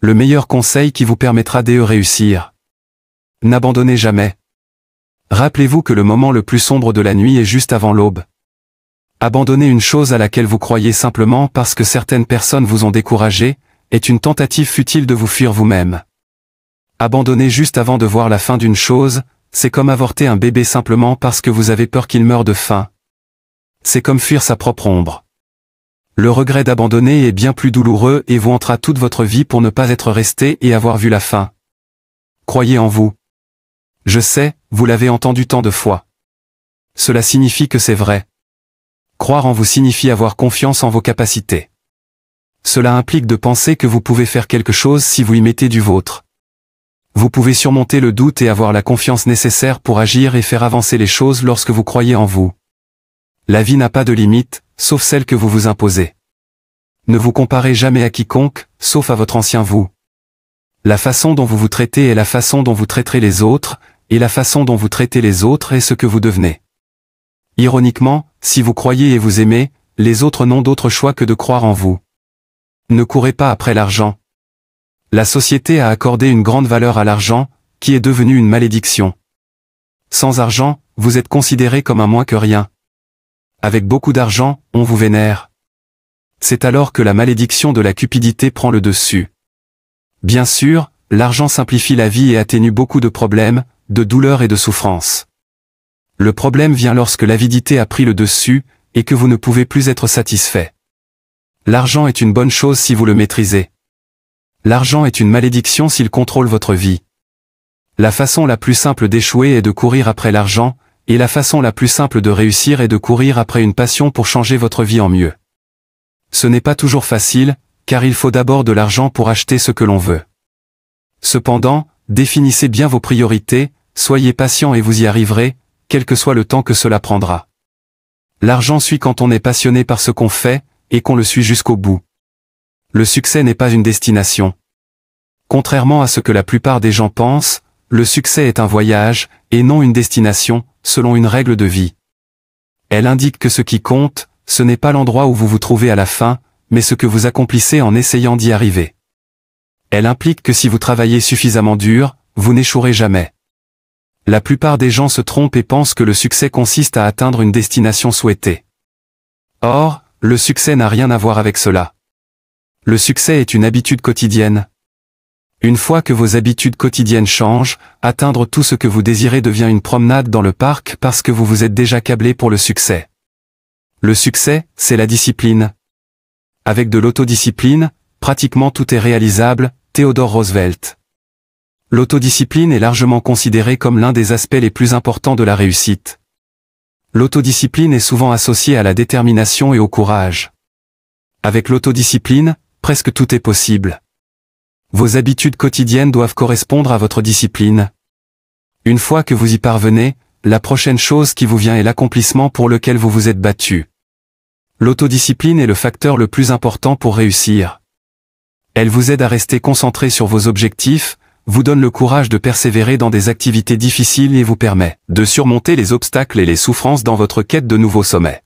Le meilleur conseil qui vous permettra de réussir. N'abandonnez jamais. Rappelez-vous que le moment le plus sombre de la nuit est juste avant l'aube. Abandonner une chose à laquelle vous croyez simplement parce que certaines personnes vous ont découragé, est une tentative futile de vous fuir vous-même. Abandonner juste avant de voir la fin d'une chose, c'est comme avorter un bébé simplement parce que vous avez peur qu'il meure de faim. C'est comme fuir sa propre ombre. Le regret d'abandonner est bien plus douloureux et vous hantera toute votre vie pour ne pas être resté et avoir vu la fin. Croyez en vous. Je sais, vous l'avez entendu tant de fois. Cela signifie que c'est vrai. Croire en vous signifie avoir confiance en vos capacités. Cela implique de penser que vous pouvez faire quelque chose si vous y mettez du vôtre. Vous pouvez surmonter le doute et avoir la confiance nécessaire pour agir et faire avancer les choses lorsque vous croyez en vous. La vie n'a pas de limite, sauf celle que vous vous imposez. Ne vous comparez jamais à quiconque, sauf à votre ancien vous. La façon dont vous vous traitez est la façon dont vous traiterez les autres, et la façon dont vous traitez les autres est ce que vous devenez. Ironiquement, si vous croyez et vous aimez, les autres n'ont d'autre choix que de croire en vous. Ne courez pas après l'argent. La société a accordé une grande valeur à l'argent, qui est devenue une malédiction. Sans argent, vous êtes considéré comme un moins que rien. Avec beaucoup d'argent, on vous vénère. C'est alors que la malédiction de la cupidité prend le dessus. Bien sûr, l'argent simplifie la vie et atténue beaucoup de problèmes, de douleurs et de souffrances. Le problème vient lorsque l'avidité a pris le dessus, et que vous ne pouvez plus être satisfait. L'argent est une bonne chose si vous le maîtrisez. L'argent est une malédiction s'il contrôle votre vie. La façon la plus simple d'échouer est de courir après l'argent, et la façon la plus simple de réussir est de courir après une passion pour changer votre vie en mieux. Ce n'est pas toujours facile, car il faut d'abord de l'argent pour acheter ce que l'on veut. Cependant, définissez bien vos priorités, soyez patient et vous y arriverez, quel que soit le temps que cela prendra. L'argent suit quand on est passionné par ce qu'on fait, et qu'on le suit jusqu'au bout. Le succès n'est pas une destination. Contrairement à ce que la plupart des gens pensent, le succès est un voyage, et non une destination, selon une règle de vie. Elle indique que ce qui compte, ce n'est pas l'endroit où vous vous trouvez à la fin, mais ce que vous accomplissez en essayant d'y arriver. Elle implique que si vous travaillez suffisamment dur, vous n'échouerez jamais. La plupart des gens se trompent et pensent que le succès consiste à atteindre une destination souhaitée. Or, le succès n'a rien à voir avec cela. Le succès est une habitude quotidienne. Une fois que vos habitudes quotidiennes changent, atteindre tout ce que vous désirez devient une promenade dans le parc parce que vous vous êtes déjà câblé pour le succès. Le succès, c'est la discipline. Avec de l'autodiscipline, pratiquement tout est réalisable, Theodore Roosevelt. L'autodiscipline est largement considérée comme l'un des aspects les plus importants de la réussite. L'autodiscipline est souvent associée à la détermination et au courage. Avec l'autodiscipline, presque tout est possible. Vos habitudes quotidiennes doivent correspondre à votre discipline. Une fois que vous y parvenez, la prochaine chose qui vous vient est l'accomplissement pour lequel vous vous êtes battu. L'autodiscipline est le facteur le plus important pour réussir. Elle vous aide à rester concentré sur vos objectifs, vous donne le courage de persévérer dans des activités difficiles et vous permet de surmonter les obstacles et les souffrances dans votre quête de nouveaux sommets.